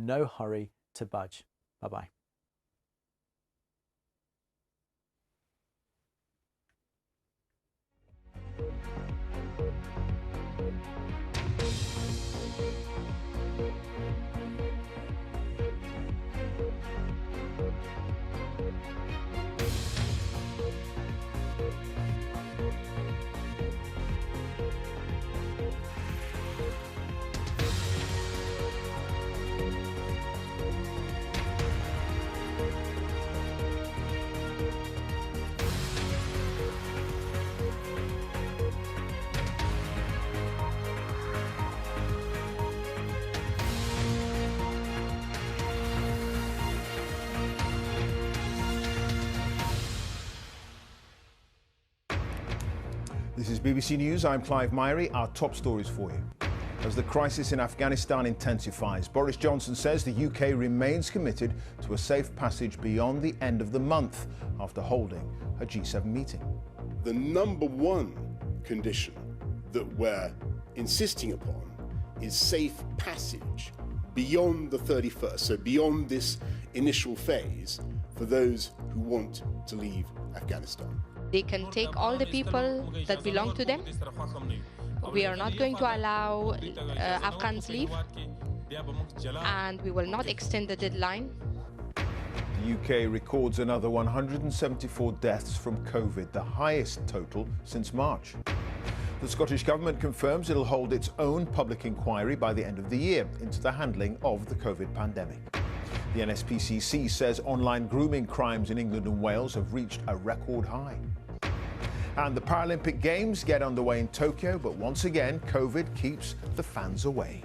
no hurry to budge. Bye-bye. This is BBC News. I'm Clive Myrie. Our top stories for you. As the crisis in Afghanistan intensifies, Boris Johnson says the UK remains committed to a safe passage beyond the end of the month after holding a G7 meeting. The number one condition that we're insisting upon is safe passage beyond the 31st, so beyond this initial phase for those who want to leave Afghanistan. They can take all the people that belong to them. We are not going to allow Afghans leave, and we will not extend the deadline. The UK records another 174 deaths from COVID, the highest total since March. The Scottish Government confirms it'll hold its own public inquiry by the end of the year into the handling of the COVID pandemic. The NSPCC says online grooming crimes in England and Wales have reached a record high. And the Paralympic Games get underway in Tokyo, but once again, COVID keeps the fans away.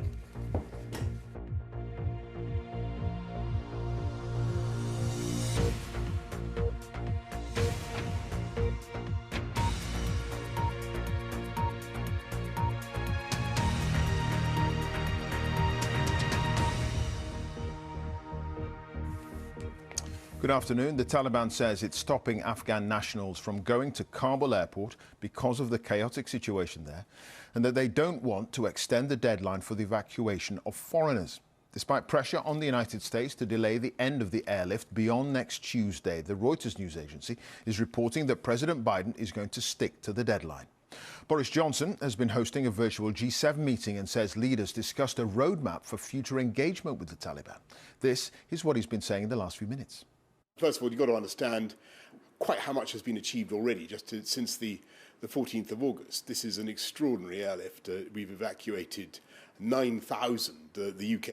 Good afternoon. The Taliban says it's stopping Afghan nationals from going to Kabul airport because of the chaotic situation there, and that they don't want to extend the deadline for the evacuation of foreigners. Despite pressure on the United States to delay the end of the airlift beyond next Tuesday, the Reuters news agency is reporting that President Biden is going to stick to the deadline. Boris Johnson has been hosting a virtual G7 meeting and says leaders discussed a roadmap for future engagement with the Taliban. This is what he's been saying in the last few minutes. First of all, you've got to understand quite how much has been achieved already since the 14th of August. This is an extraordinary airlift. We've evacuated 9,000. The UK